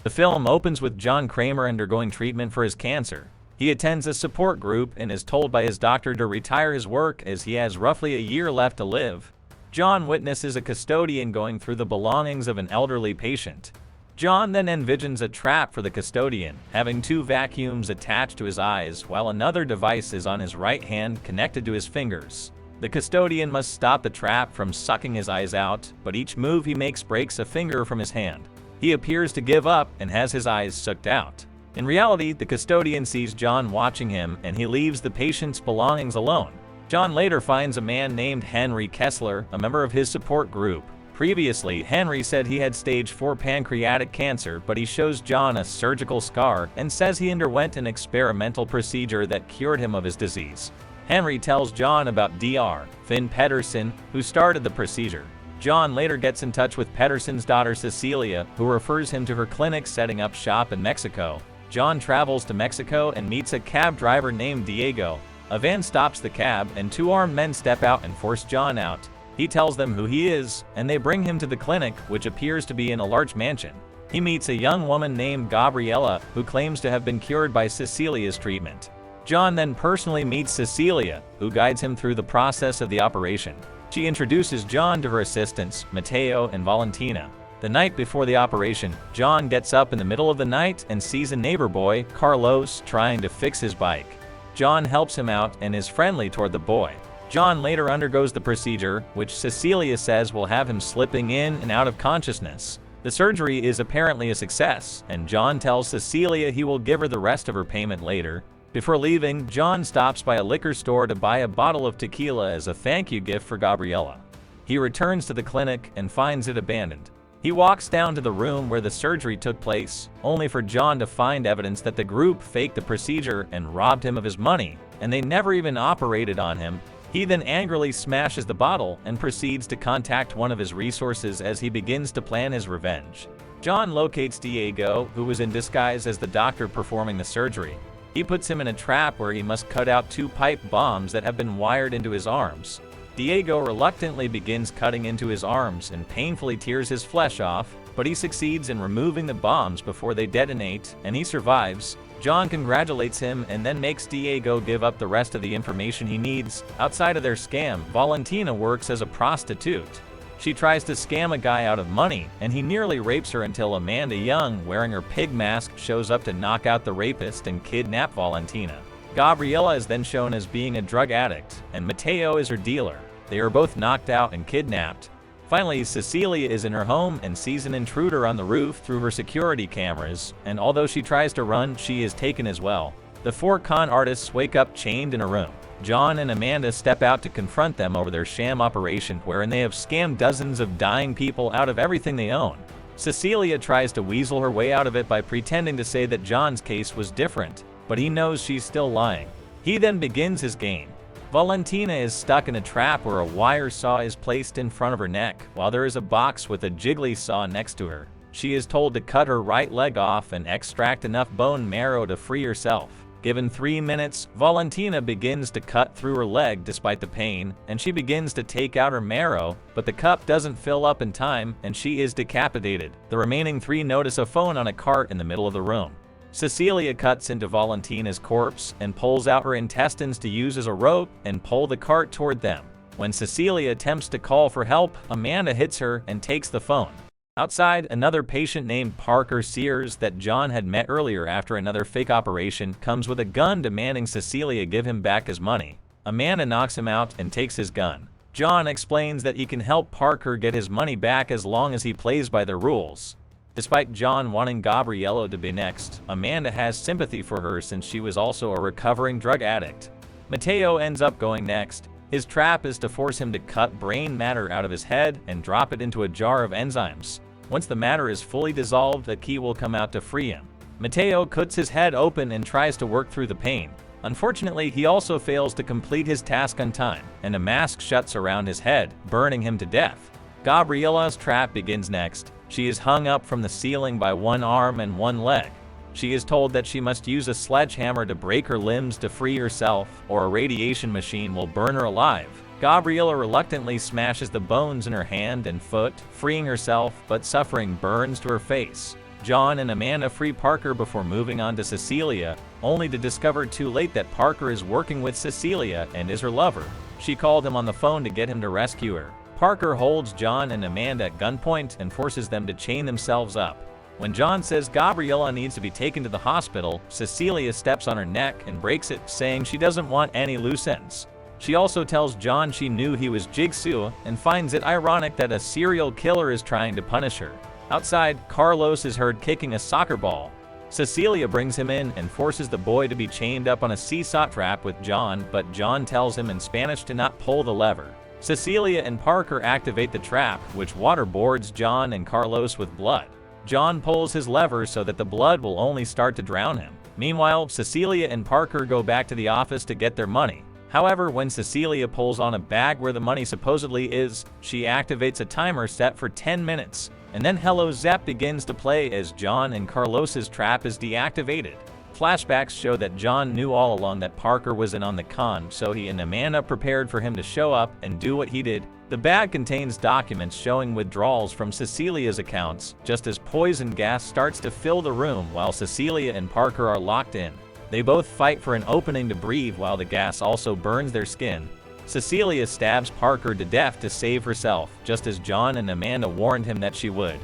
The film opens with John Kramer undergoing treatment for his cancer. He attends a support group and is told by his doctor to retire his work as he has roughly a year left to live. John witnesses a custodian going through the belongings of an elderly patient. John then envisions a trap for the custodian, having 2 vacuums attached to his eyes while another device is on his right hand connected to his fingers. The custodian must stop the trap from sucking his eyes out, but each move he makes breaks a finger from his hand. He appears to give up and has his eyes sucked out. In reality, the custodian sees John watching him and he leaves the patient's belongings alone. John later finds a man named Henry Kessler, a member of his support group. Previously, Henry said he had stage 4 pancreatic cancer, but he shows John a surgical scar and says he underwent an experimental procedure that cured him of his disease. Henry tells John about Dr. Finn Pedersen, who started the procedure. John later gets in touch with Pedersen's daughter Cecilia, who refers him to her clinic setting up shop in Mexico. John travels to Mexico and meets a cab driver named Diego. A van stops the cab and 2 armed men step out and force John out. He tells them who he is, and they bring him to the clinic, which appears to be in a large mansion. He meets a young woman named Gabriella, who claims to have been cured by Cecilia's treatment. John then personally meets Cecilia, who guides him through the process of the operation. She introduces John to her assistants, Matteo and Valentina. The night before the operation, John gets up in the middle of the night and sees a neighbor boy, Carlos, trying to fix his bike. John helps him out and is friendly toward the boy. John later undergoes the procedure, which Cecilia says will have him slipping in and out of consciousness. The surgery is apparently a success, and John tells Cecilia he will give her the rest of her payment later. Before leaving, John stops by a liquor store to buy a bottle of tequila as a thank you gift for Gabriella. He returns to the clinic and finds it abandoned. He walks down to the room where the surgery took place, only for John to find evidence that the group faked the procedure and robbed him of his money, and they never even operated on him. He then angrily smashes the bottle and proceeds to contact one of his resources as he begins to plan his revenge. John locates Diego, who was in disguise as the doctor performing the surgery. He puts him in a trap where he must cut out 2 pipe bombs that have been wired into his arms. Diego reluctantly begins cutting into his arms and painfully tears his flesh off, but he succeeds in removing the bombs before they detonate, and he survives. John congratulates him and then makes Diego give up the rest of the information he needs. Outside of their scam, Valentina works as a prostitute. She tries to scam a guy out of money, and he nearly rapes her until Amanda Young, wearing her pig mask, shows up to knock out the rapist and kidnap Valentina. Gabriella is then shown as being a drug addict, and Matteo is her dealer. They are both knocked out and kidnapped. Finally, Cecilia is in her home and sees an intruder on the roof through her security cameras, and although she tries to run, she is taken as well. The 4 con artists wake up chained in a room. John and Amanda step out to confront them over their sham operation wherein they have scammed dozens of dying people out of everything they own. Cecilia tries to weasel her way out of it by pretending to say that John's case was different, but he knows she's still lying. He then begins his game. Valentina is stuck in a trap where a wire saw is placed in front of her neck, while there is a box with a Jigsaw next to her. She is told to cut her right leg off and extract enough bone marrow to free herself. Given 3 minutes, Valentina begins to cut through her leg despite the pain, and she begins to take out her marrow, but the cup doesn't fill up in time, and she is decapitated. The remaining 3 notice a phone on a cart in the middle of the room. Cecilia cuts into Valentina's corpse and pulls out her intestines to use as a rope and pull the cart toward them. When Cecilia attempts to call for help, Amanda hits her and takes the phone. Outside, another patient named Parker Sears that John had met earlier after another fake operation comes with a gun demanding Cecilia give him back his money. Amanda knocks him out and takes his gun. John explains that he can help Parker get his money back as long as he plays by the rules. Despite John wanting Gabriella to be next, Amanda has sympathy for her since she was also a recovering drug addict. Matteo ends up going next. His trap is to force him to cut brain matter out of his head and drop it into a jar of enzymes. Once the matter is fully dissolved, a key will come out to free him. Matteo cuts his head open and tries to work through the pain. Unfortunately, he also fails to complete his task on time, and a mask shuts around his head, burning him to death. Gabriella'S trap begins next. She is hung up from the ceiling by 1 arm and 1 leg. She is told that she must use a sledgehammer to break her limbs to free herself, or a radiation machine will burn her alive. Gabriella reluctantly smashes the bones in her hand and foot, freeing herself but suffering burns to her face. John and Amanda free Parker before moving on to Cecilia, only to discover too late that Parker is working with Cecilia and is her lover. She called him on the phone to get him to rescue her. Parker holds John and Amanda at gunpoint and forces them to chain themselves up. When John says Gabriella needs to be taken to the hospital, Cecilia steps on her neck and breaks it, saying she doesn't want any loose ends. She also tells John she knew he was Jigsaw and finds it ironic that a serial killer is trying to punish her. Outside, Carlos is heard kicking a soccer ball. Cecilia brings him in and forces the boy to be chained up on a seesaw trap with John, but John tells him in Spanish to not pull the lever. Cecilia and Parker activate the trap, which waterboards John and Carlos with blood. John pulls his lever so that the blood will only start to drown him. Meanwhile, Cecilia and Parker go back to the office to get their money. However, when Cecilia pulls on a bag where the money supposedly is, she activates a timer set for 10 minutes. And then Hello Zep begins to play as John and Carlos's trap is deactivated. Flashbacks show that John knew all along that Parker was in on the con, so he and Amanda prepared for him to show up and do what he did. The bag contains documents showing withdrawals from Cecilia's accounts, just as poison gas starts to fill the room while Cecilia and Parker are locked in. They both fight for an opening to breathe while the gas also burns their skin. Cecilia stabs Parker to death to save herself, just as John and Amanda warned him that she would.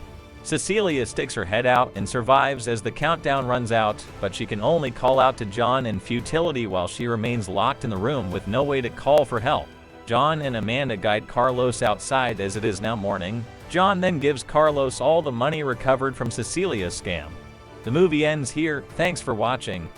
Cecilia sticks her head out and survives as the countdown runs out, but she can only call out to John in futility while she remains locked in the room with no way to call for help. John and Amanda guide Carlos outside as it is now morning. John then gives Carlos all the money recovered from Cecilia's scam. The movie ends here. Thanks for watching.